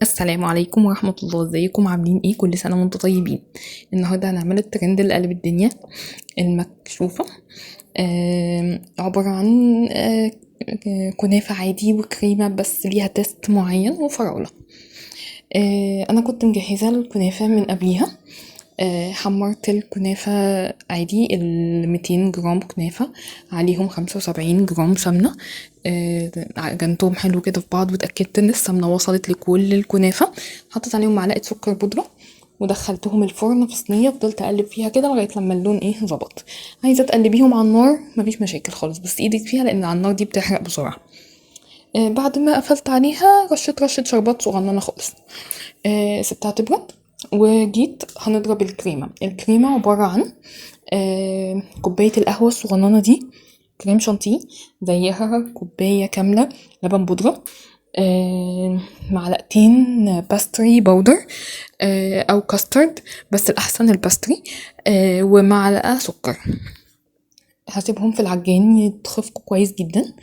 السلام عليكم ورحمة الله، ازيكم عاملين ايه؟ كل سنة وانتم طيبين. النهاردة هنعمل الترند اللي قلب الدنيا، المكشوفة. عبارة عن كنافة عادي وكريمة بس ليها تيست معين وفراولة. انا كنت مجهزة الكنافة من قبليها. حمرت الكنافة عادي، 200 جرام كنافة عليهم 75 جرام سمنة. عجنتهم حلو كده في بعض واتأكدت ان السمنة وصلت لكل الكنافة. حطيت عليهم معلقة سكر بودرة ودخلتهم الفرن في صينية، فضلت اقلب فيها كده لغاية لما اللون ظبط. عايزة تقلبيهم على النار مفيش مشاكل خالص، بس ايدك فيها لان على النار دي بتحرق بسرعة. بعد ما قفلت عليها رشة شربات صغننة خالص. سبتها تبرد وجيت هنضرب الكريمة عبارة عن كوباية القهوة الصغننة دي، كريم شانتيه، زيها كوباية كاملة لبن بودرة، معلقتين باستري باودر او كاسترد، بس الاحسن الباستري، ومعلقة سكر. هسيبهم في العجان يتخفقوا كويس جدا،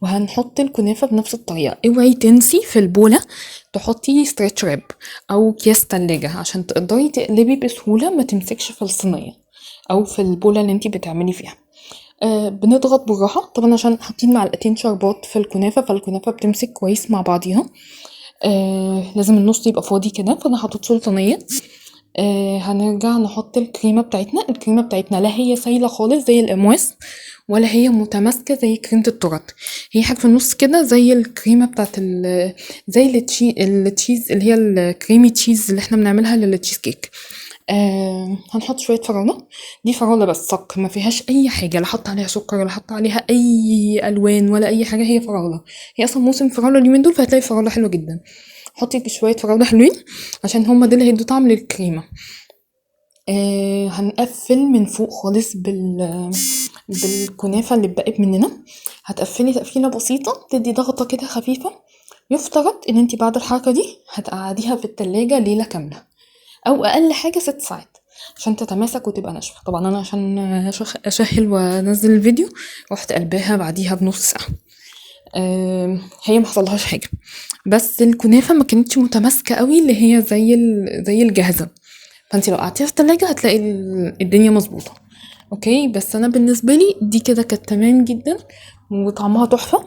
وهنحط الكنافة بنفس الطريقة. اوعي تنسي في البولة تحطي ستريتش راب او اكياس تلاجة عشان تقدري تقلبي بسهولة، ما تمسكش في الصينية او في البولة اللي انتي بتعملي فيها. بنضغط بالراحة طبعا عشان حاطين معلقتين شربات في الكنافة، فالكنافة بتمسك كويس مع بعضيها. لازم النص يبقى فاضي كده، فانا حطيت سلطانية. هنرجع نحط الكريمة بتاعتنا لا هي سايلة خالص زي الأمواس، ولا هي متماسكة زي كريمة التورت. هي حاجة في النص كده زي الكريمة بتاعت زي التشيز اللي هي الكريمي تشيز اللي احنا بنعملها للتشيز كيك. هنحط شوية فراولة. دي فراولة بس صك، ما فيهاش اي حاجة، لا حط عليها سكر ولا حط عليها اي الوان ولا اي حاجة، هي فراولة. هي اصلا موسم فراولة اليومين دول، فهتلاقي فراولة حلوة جدا. حطي شوية فراولة حلوين عشان هما دول اللي هيدوا طعم للكريمة. هنقفل من فوق خالص بالكنافة اللي اتبقت مننا. هتقفلي تقفيلة بسيطة تدي ضغطة كده خفيفة. يفترض ان انتي بعد الحركة دي هتقعديها في التلاجة ليلة كاملة، او اقل حاجة 6 ساعات عشان تتماسك وتبقى ناشفة. طبعا انا عشان اشهل وانزل الفيديو رحت قلباها بعديها بنص ساعة. هي ما حصلهاش حاجة، بس الكنافة ما كانتش متماسكة قوي، اللي هي زي الجاهزة. فانت لو قعدتيها في التلاجة هتلاقي الدنيا مظبوطة. اوكي، بس انا بالنسبة لي دي كده كانت تمام جدا وطعمها تحفة.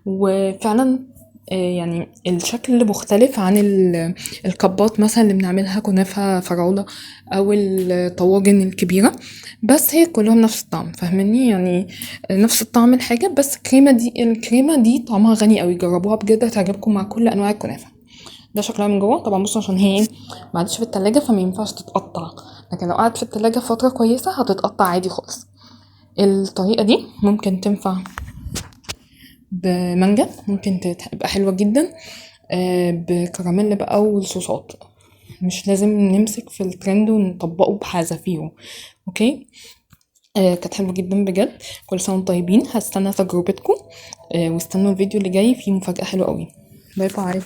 وفعلا يعني الشكل مختلف عن الكبات مثلا اللي بنعملها كنافة فراولة او الطواجن الكبيرة، بس هي كلهم نفس الطعم، فاهمني يعني؟ نفس الطعم الحاجة، بس الكريمة دي طعمها غني قوي، جربوها بجد هتعجبكم مع كل انواع الكنافة. ده شكلها من جوه طبعا، بصوا عشان هي ما عادش في التلاجة فما ينفعش تتقطع، لكن لو قعدت في التلاجة فترة كويسة هتتقطع عادي خالص. الطريقة دي ممكن تنفع بمانجا، ممكن تبقى حلوة جدا بكراميل بقى والصوصات. مش لازم نمسك في الترند ونطبقه بحذافيره. اوكي. كانت حلوة جدا بجد. كل سنة وانتم طيبين، هستنى تجربتكم. واستنوا الفيديو اللي جاي فيه مفاجأة حلوة قوي. باي باي.